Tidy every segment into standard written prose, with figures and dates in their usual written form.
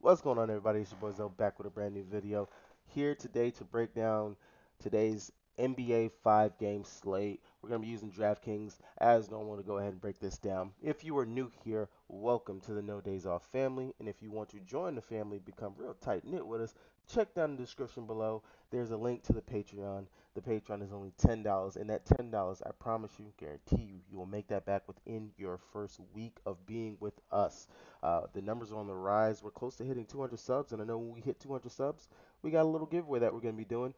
What's going on, everybody? It's your boy Zo back with a brand new video. Here today to break down today's NBA 5-game slate. We're going to be using DraftKings as normal to go ahead and break this down. If you are new here, welcome to the No Days Off family. And if you want to join the family, become real tight knit with us, check down the description below. There's a link to the Patreon. The Patreon is only $10, and that $10, I promise you, guarantee you, you will make that back within your first week of being with us. The numbers are on the rise. We're close to hitting 200 subs, and I know when we hit 200 subs, we got a little giveaway that we're going to be doing.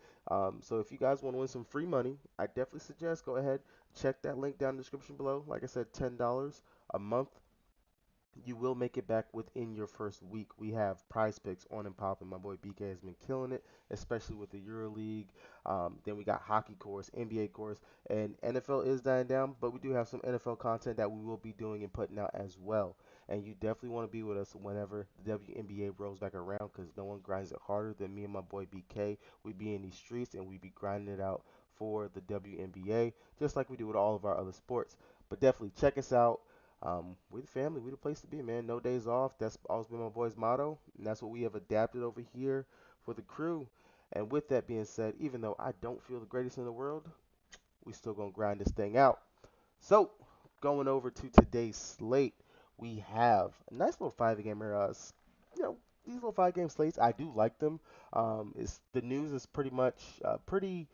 So if you guys want to win some free money, I definitely suggest go ahead, check that link down in the description below. Like I said, $10 a month. You will make it back within your first week. We have prize picks on and popping. My boy BK has been killing it, especially with the EuroLeague. Then we got hockey course, NBA course, and NFL is dying down, but we do have some NFL content that we will be doing and putting out as well. And you definitely want to be with us whenever the WNBA rolls back around because no one grinds it harder than me and my boy BK. We be in these streets and we be grinding it out for the WNBA, just like we do with all of our other sports. But definitely check us out. We the family, we the place to be, man. No days off. That's always been my boy's motto, and that's what we have adapted over here for the crew. And with that being said, even though I don't feel the greatest in the world, we still gonna grind this thing out. So, going over to today's slate, we have a nice little 5 game you know, these little 5 game slates, I do like them. It's the news is pretty much pretty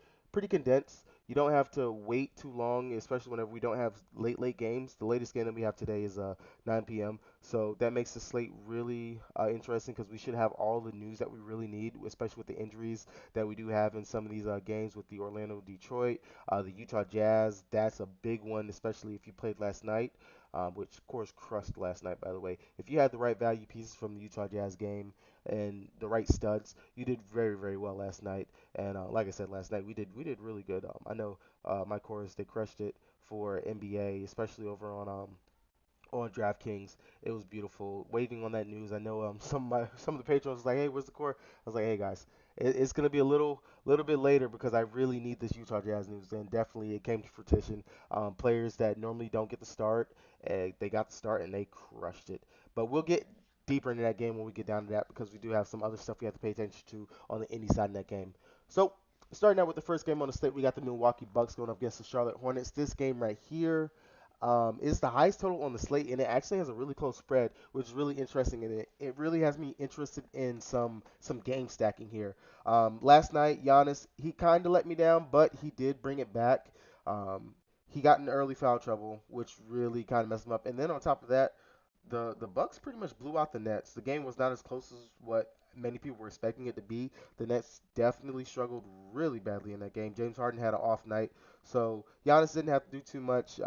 condensed. You don't have to wait too long, especially whenever we don't have late games. The latest game that we have today is 9 p.m. So that makes the slate really interesting because we should have all the news that we really need, especially with the injuries that we do have in some of these games with the Orlando, Detroit, the Utah Jazz. That's a big one, especially if you played last night, which of course crushed last night, by the way. If you had the right value pieces from the Utah Jazz game and the right studs, you did very well last night. And like I said last night, we did really good. I know my chorus they crushed it for NBA, especially over on DraftKings. It was beautiful. Waiting on that news. I know some of the patrons was like, "Hey, where's the core?" I was like, "Hey guys, it's gonna be a little bit later because I really need this Utah Jazz news." And definitely it came to fruition. Players that normally don't get the start, they got the start and they crushed it. But we'll get deeper into that game when we get down to that because we do have some other stuff we have to pay attention to on the indie side of that game. So starting out with the first game on the slate, we got the Milwaukee Bucks going up against the Charlotte Hornets. This game right here is the highest total on the slate, and it actually has a really close spread, which is really interesting. And it really has me interested in some game stacking here. Last night, Giannis he kind of let me down, but he did bring it back. He got in early foul trouble, which really kind of messed him up. And then on top of that, the Bucks pretty much blew out the Nets. The game was not as close as what many people were expecting it to be. The Nets definitely struggled really badly in that game. James Harden had an off night, so Giannis didn't have to do too much.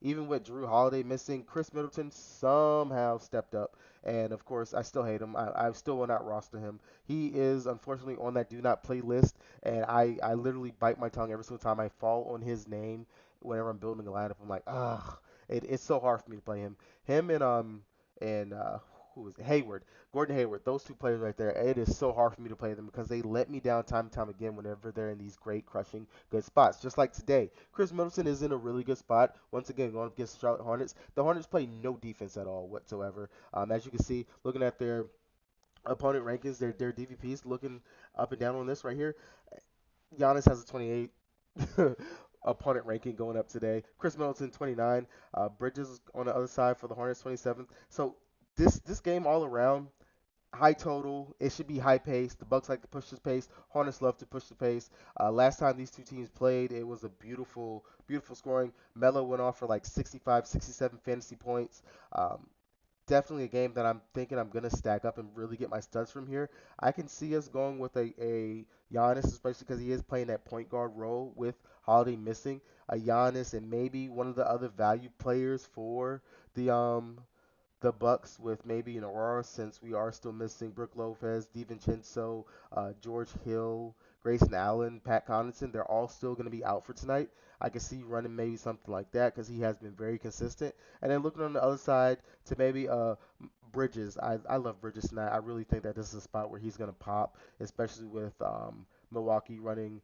Even with Drew Holiday missing, Chris Middleton somehow stepped up. And of course, I still hate him. I still will not roster him. He is unfortunately on that do not play list. And I literally bite my tongue every single time I fall on his name whenever I'm building a lineup. I'm like, ugh. It's so hard for me to play him. Him and who is it? Hayward, Gordon Hayward. Those two players right there. It is so hard for me to play them because they let me down time and time again whenever they're in these great crushing good spots. Just like today, Chris Middleton is in a really good spot. Once again, going up against the Charlotte Hornets. The Hornets play no defense at all whatsoever. As you can see, looking at their opponent rankings, their DVPs, looking up and down on this right here. Giannis has a 28 opponent ranking going up today. Chris Middleton 29. Bridges on the other side for the Hornets 27th. So this game all around high total. It should be high pace. The Bucks like to push this pace. Hornets love to push the pace. Last time these two teams played, it was a beautiful scoring. Melo went off for like 65, 67 fantasy points. Definitely a game that I'm thinking I'm gonna stack up and really get my studs from here. I can see us going with a Giannis, especially because he is playing that point guard role with Holiday missing. A Giannis and maybe one of the other value players for the Bucks with maybe an Aurora since we are still missing Brook Lopez, DiVincenzo, George Hill, Grayson Allen, Pat Connaughton. They're all still going to be out for tonight. I can see running maybe something like that because he has been very consistent. And then looking on the other side to maybe Bridges. I love Bridges tonight. I really think that this is a spot where he's going to pop, especially with Milwaukee running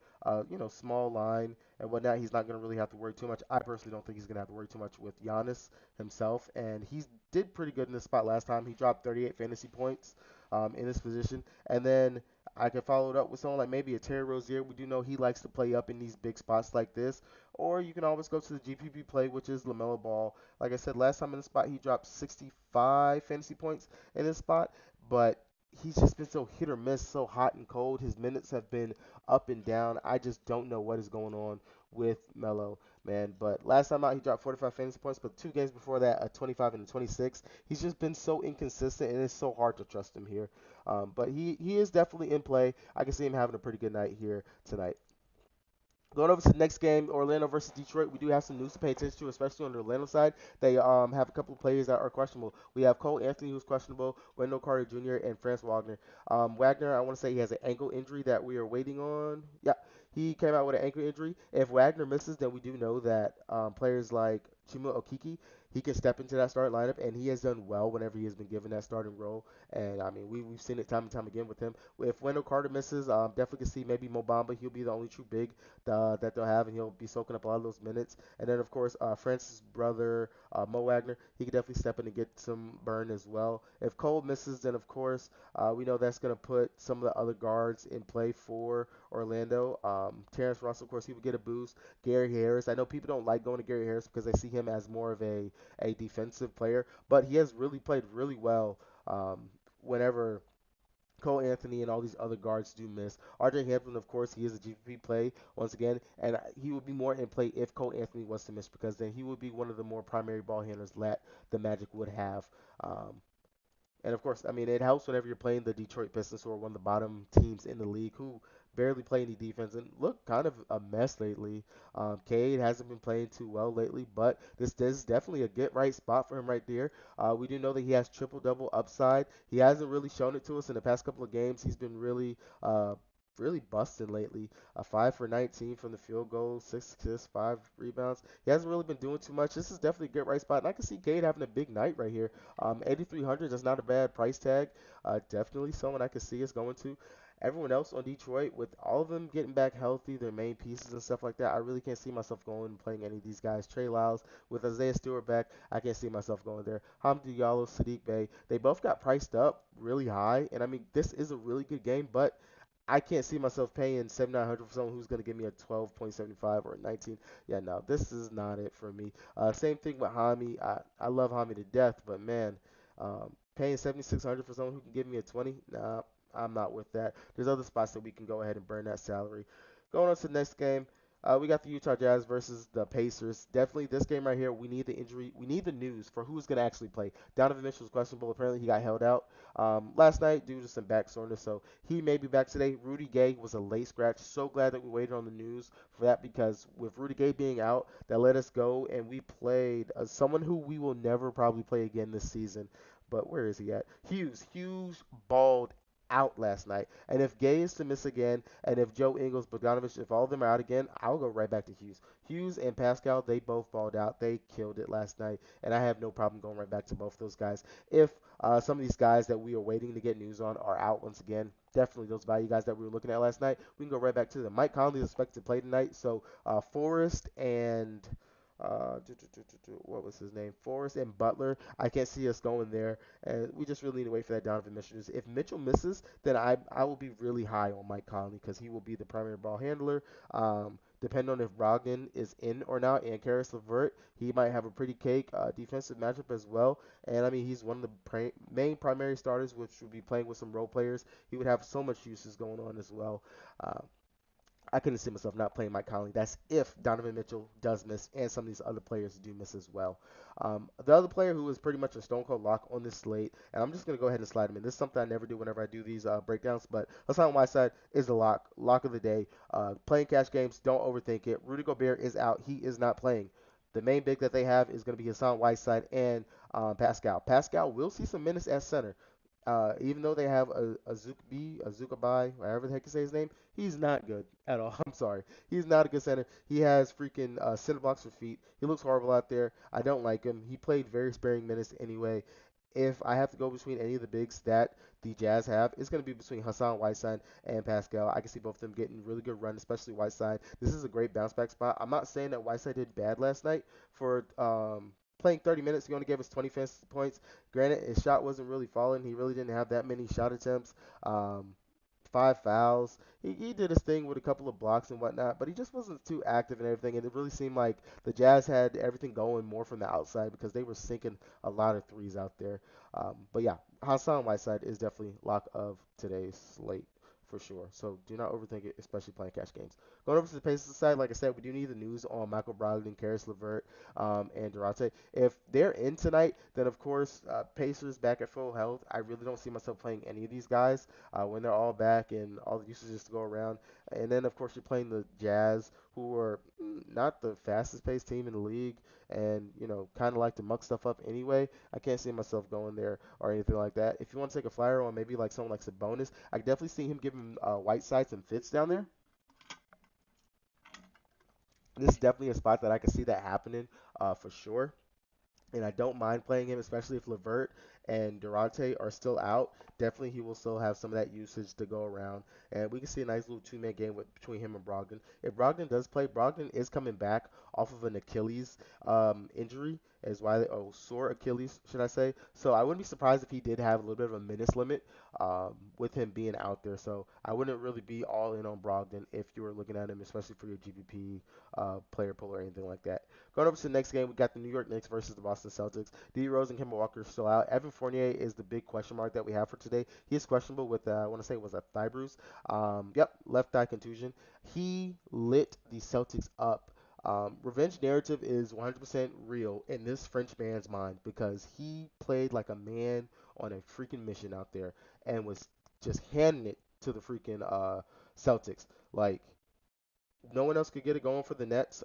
small line and whatnot. He's not going to really have to worry too much. I personally don't think he's going to have to worry too much with Giannis himself, and he did pretty good in this spot last time. He dropped 38 fantasy points. in this position. And then I can follow it up with someone like maybe a Terry Rozier. We do know he likes to play up in these big spots like this. Or you can always go to the GPP play, which is LaMelo Ball. Like I said, last time in the spot, he dropped 65 fantasy points in this spot. But he's just been so hit or miss, so hot and cold. His minutes have been up and down. I just don't know what is going on with Melo, man. But last time out, he dropped 45 fantasy points, but 2 games before that, a 25 and a 26. He's just been so inconsistent, and it's so hard to trust him here. But he is definitely in play. I can see him having a pretty good night here tonight. Going over to the next game, Orlando versus Detroit, we do have some news to pay attention to, especially on the Orlando side. They have a couple of players that are questionable. We have Cole Anthony, who's questionable, Wendell Carter Jr., and Franz Wagner. Wagner, I want to say he has an ankle injury that we are waiting on. Yeah, he came out with an ankle injury. If Wagner misses, then we do know that players like Chuma Okiki, he can step into that starting lineup, and he has done well whenever he has been given that starting role. And I mean, we've seen it time and time again with him. If Wendell Carter misses, definitely can see maybe Mobamba. He'll be the only true big that they'll have, and he'll be soaking up a lot of those minutes. And then, of course, Francis' brother, Mo Wagner, he could definitely step in and get some burn as well. If Cole misses, then, of course, we know that's going to put some of the other guards in play for Orlando. Terrence Russell, of course, he would get a boost. Gary Harris, I know people don't like going to Gary Harris because they see him as more of a defensive player, but he has really played really well whenever Cole Anthony and all these other guards do miss. RJ Hampton, of course, he is a GPP play once again, and he would be more in play if Cole Anthony was to miss because then he would be one of the more primary ball handlers that the Magic would have. Um, and of course, I mean, it helps whenever you're playing the Detroit Pistons, who are one of the bottom teams in the league, who barely play any defense and look kind of a mess lately. Cade hasn't been playing too well lately, but this is definitely a get right spot for him right there. We do know that he has triple double upside. He hasn't really shown it to us in the past couple of games. He's been really busting lately. 5 for 19 from the field goal, 6 assists, 5 rebounds. He hasn't really been doing too much. This is definitely a get right spot, and I can see Cade having a big night right here. 8,300 is not a bad price tag. Definitely someone I can see us going to. Everyone else on Detroit, with all of them getting back healthy, their main pieces and stuff like that, I really can't see myself going and playing any of these guys. Trey Lyles, with Isaiah Stewart back, I can't see myself going there. Hamdi Diallo, Sadiq Bey, they both got priced up really high, and I mean, this is a really good game, but I can't see myself paying 7,900 for someone who's going to give me a 12.75 or a 19. Yeah, no, this is not it for me. Same thing with Hami. I love Hami to death, but man, paying 7,600 for someone who can give me a 20, nah, I'm not with that. There's other spots that we can go ahead and burn that salary. Going on to the next game, we got the Utah Jazz versus the Pacers. Definitely this game right here, we need the injury. We need the news for who's going to actually play. Donovan Mitchell is questionable. Apparently, he got held out last night due to some back soreness, so he may be back today. Rudy Gay was a late scratch. So glad that we waited on the news for that because with Rudy Gay being out, that let us go, and we played someone who we will never probably play again this season. But where is he at? Hughes balled out last night. And if Gay is to miss again, and if Joe Ingles, Bogdanovich, if all of them are out again, I'll go right back to Hughes. Hughes and Pascal, they both balled out. They killed it last night, and I have no problem going right back to both those guys. If some of these guys that we are waiting to get news on are out once again, definitely those value guys that we were looking at last night, we can go right back to them. Mike Conley is expected to play tonight, so Forrest and what was his name? Forrest and Butler. I can't see us going there, and we just really need to wait for that Donovan Mitchell news. If Mitchell misses, then I will be really high on Mike Conley because he will be the primary ball handler. Depending on if Brogdon is in or not, and Karis LeVert, he might have a pretty cake defensive matchup as well. And I mean, he's one of the main primary starters, which would be playing with some role players. He would have so much uses going on as well. Uh, I couldn't see myself not playing Mike Conley. That's if Donovan Mitchell does miss and some of these other players do miss as well. The other player who is pretty much a stone cold lock on this slate, and I'm just going to go ahead and slide him in. This is something I never do whenever I do these breakdowns, but Hassan Whiteside is the lock of the day. Playing cash games, don't overthink it. Rudy Gobert is out. He is not playing. The main big that they have is going to be Hassan Whiteside and Pascal. Pascal will see some minutes at center. Even though they have Azukabai, whatever the heck you say his name, he's not good at all. I'm sorry. He's not a good center. He has freaking center blocks for feet. He looks horrible out there. I don't like him. He played very sparing minutes anyway. If I have to go between any of the bigs that the Jazz have, it's going to be between Hassan Whiteside and Pascal. I can see both of them getting really good run, especially Whiteside. This is a great bounce back spot. I'm not saying that Whiteside did bad last night for playing 30 minutes, he only gave us 20 fantasy points. Granted, his shot wasn't really falling. He really didn't have that many shot attempts. Um, 5 fouls. He did his thing with a couple of blocks and whatnot, but he just wasn't too active and everything. And it really seemed like the Jazz had everything going more from the outside because they were sinking a lot of threes out there. But yeah, Hassan Whiteside is definitely lock of today's slate for sure. So do not overthink it, especially playing cash games. Going over to the Pacers side, like I said, we do need the news on Michael Brogdon, Karis LeVert, and Durante. If they're in tonight, then of course Pacers back at full health. I really don't see myself playing any of these guys when they're all back and all the usages to go around. And then, of course, you're playing the Jazz, who are not the fastest paced team in the league and, kind of like to muck stuff up anyway. I can't see myself going there or anything like that. If you want to take a flyer on maybe like someone like Sabonis, I can definitely see him giving Whiteside some fits down there. This is definitely a spot that I can see that happening for sure. And I don't mind playing him, especially if Levert and Durante are still out. Definitely, he will still have some of that usage to go around, and we can see a nice little two-man game between him and Brogdon. If Brogdon does play, Brogdon is coming back off of an Achilles injury, as why sore Achilles, should I say? So I wouldn't be surprised if he did have a little bit of a minutes limit with him being out there. So I wouldn't really be all in on Brogdon if you were looking at him, especially for your GPP player pool or anything like that. Going over to the next game, we got the New York Knicks versus the Boston Celtics. D. Rose and Kemba Walker are still out. Evan Fournier is the big question mark that we have for today. He is questionable with, I want to say it was a thigh bruise. Yep, left thigh contusion. He lit the Celtics up. Revenge narrative is 100% real in this French man's mind because he played like a man on a freaking mission out there and was just handing it to the freaking Celtics. Like, no one else could get it going for the Nets.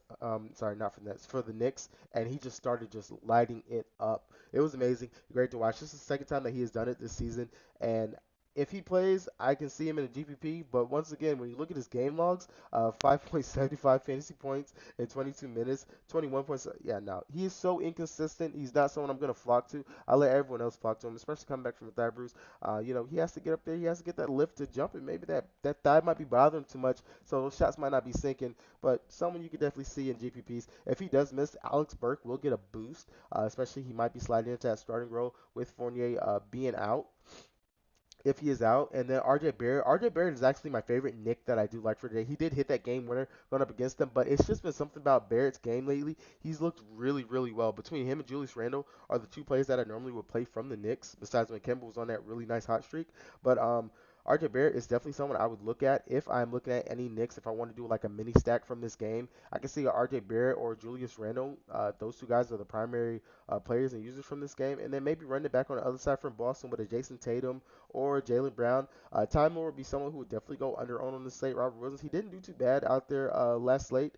Sorry, not for the Nets, for the Knicks, and he just started just lighting it up. It was amazing, great to watch. This is the second time that he has done it this season, and if he plays, I can see him in a GPP. But once again, when you look at his game logs, 5.75 fantasy points in 22 minutes, 21 points. Yeah, no, he is so inconsistent. He's not someone I'm gonna flock to. I'll let everyone else flock to him, especially coming back from a thigh bruise. He has to get up there. He has to get that lift to jump it. Maybe that thigh might be bothering him too much, so those shots might not be sinking. But someone you could definitely see in GPPs. If he does miss, Alex Burke will get a boost, especially he might be sliding into that starting role with Fournier being out if he is out. And then RJ Barrett. RJ Barrett is actually my favorite Nick that I do like for today. He did hit that game winner going up against them, but it's just been something about Barrett's game lately. He's looked really, really well. Between him and Julius Randle are the two players that I normally would play from the Knicks, besides when Kemba was on that really nice hot streak. But RJ Barrett is definitely someone I would look at if I'm looking at any Knicks. If I want to do like a mini stack from this game, I can see a RJ Barrett or Julius Randle. Those two guys are the primary players and users from this game. And then maybe run it back on the other side from Boston with a Jason Tatum or Jalen Brown. Time Lord would be someone who would definitely go under on the slate. Robert Williams, he didn't do too bad out there last slate.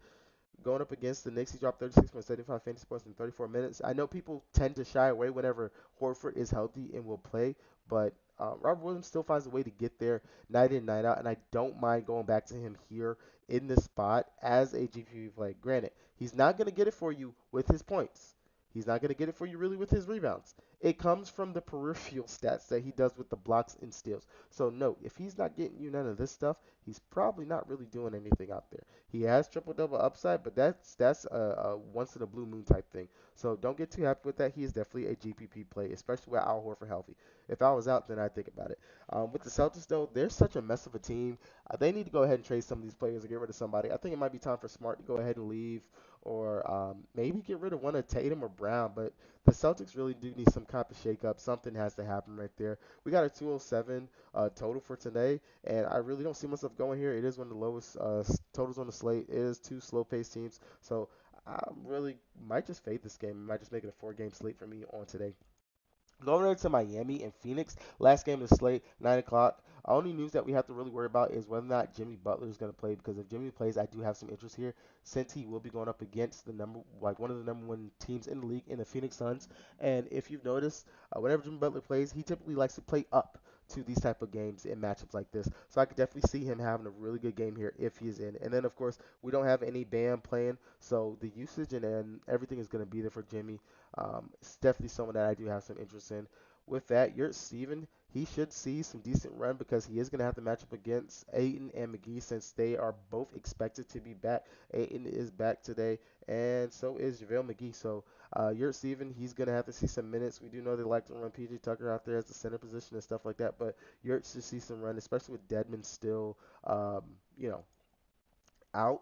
Going up against the Knicks, he dropped 36.75 fantasy points in 34 minutes. I know people tend to shy away whenever Horford is healthy and will play, but Robert Williams still finds a way to get there night in, night out, and I don't mind going back to him here in this spot as a GPP play. Granted, he's not going to get it for you with his points. He's not going to get it for you really with his rebounds. It comes from the peripheral stats that he does with the blocks and steals. So, no, if he's not getting you none of this stuff, he's probably not really doing anything out there. He has triple double upside, but that's a once in a blue moon type thing. So don't get too happy with that. He is definitely a GPP play, especially with Al Horford healthy. If I was out, then I'd think about it. With the Celtics though, they're such a mess of a team. They need to go ahead and trade some of these players and get rid of somebody. I think it might be time for Smart to go ahead and leave, or maybe get rid of one of Tatum or Brown. But the Celtics really do need some kind of shakeup. Something has to happen right there. We got a 207 total for today, and I really don't see myself going here. It is one of the lowest totals on the slate. It is two slow-paced teams, so I really might just fade this game. Might just make it a four-game slate for me on today. Going over to Miami and Phoenix, last game of the slate, 9 o'clock. Only news that we have to really worry about is whether or not Jimmy Butler is going to play. Because if Jimmy plays, I do have some interest here, since he will be going up against one of the number one teams in the league in the Phoenix Suns. And if you've noticed, whenever Jimmy Butler plays, he typically likes to play up to these type of games in matchups like this. So I could definitely see him having a really good game here if he is in. And then of course we don't have any Bam playing, so the usage and everything is going to be there for Jimmy. It's definitely someone that I do have some interest in. with that, you're Steven. He should see some decent run because he is going to have to match up against Aiton and McGee since they are both expected to be back. Aiton is back today, and so is JaVale McGee. So, Yurt Steven, he's going to have to see some minutes. We do know they like to run PJ Tucker out there as the center position and stuff like that, but Yurt should see some run, especially with Dedmon still, um, you know, out.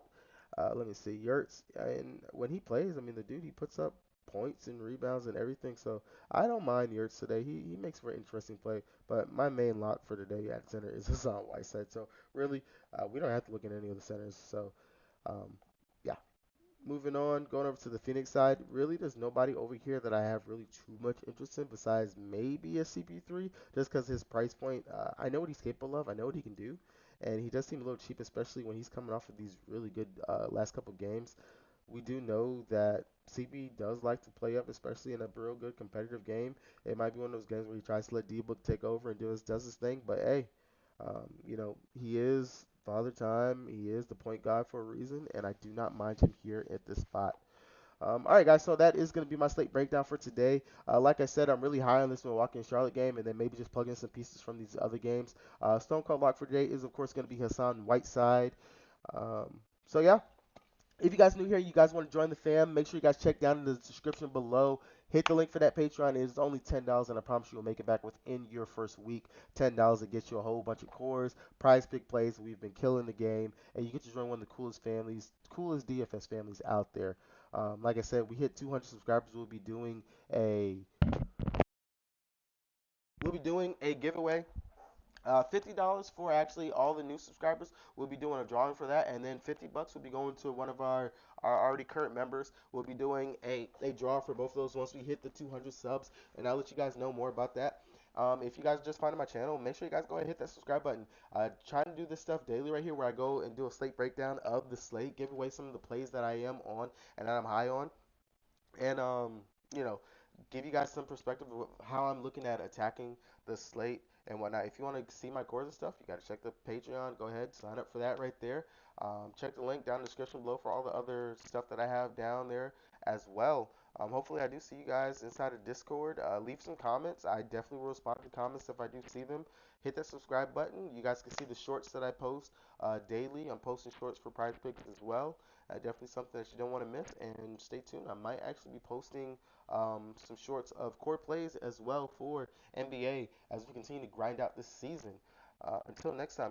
Let me see. Yurts, and when he plays, I mean, the dude, he puts up points and rebounds and everything. So I don't mind Yurts today. He makes for an interesting play. But my main lock for today at center is Hassan Whiteside. So really, we don't have to look at any of the centers. So um, yeah. Moving on, going over to the Phoenix side, really there's nobody over here that I have really too much interest in besides maybe a CP3, just because his price point, I know what he's capable of, I know what he can do, and he does seem a little cheap, especially when he's coming off of these really good last couple games. We do know that CP does like to play up, especially in a real good competitive game. It might be one of those games where he tries to let D-Book take over and does his thing, but hey, he is Father Time. He is the point guard for a reason, and I do not mind him here at this spot. All right, guys, so that is going to be my slate breakdown for today. Like I said, I'm really high on this Milwaukee and Charlotte game, and then maybe just plug in some pieces from these other games. Stone Cold Lock for today is, of course, going to be Hassan Whiteside. So, yeah, if you guys new here, you guys want to join the fam, make sure you guys check down in the description below. Hit the link for that Patreon. It is only $10, and I promise you will make it back within your first week. $10 to get you a whole bunch of cores, prize pick plays. We've been killing the game, and you get to join one of the coolest families, coolest DFS families out there. Like I said, we hit 200 subscribers. We'll be doing a giveaway. $50 for actually all the new subscribers. We'll be doing a drawing for that, and then $50 will be going to one of our already current members. We'll be doing a draw for both of those once we hit the 200 subs, and I'll let you guys know more about that. If you guys just find my channel, make sure you guys go ahead and hit that subscribe button. Trying to do this stuff daily right here, where I go and do a slate breakdown of the slate, give away some of the plays that I am on and that I'm high on, and you know, give you guys some perspective of how I'm looking at attacking the slate and whatnot. If you want to see my cores and stuff, you got to check the Patreon. Go ahead, sign up for that right there. Check the link down in the description below for all the other stuff that I have down there as well. Hopefully, I do see you guys inside of Discord. Leave some comments. I definitely will respond to comments if I do see them. Hit that subscribe button. You guys can see the shorts that I post daily. I'm posting shorts for Prize Picks as well. Definitely something that you don't want to miss. And stay tuned. I might actually be posting some shorts of core plays as well for NBA as we continue to grind out this season. Until next time.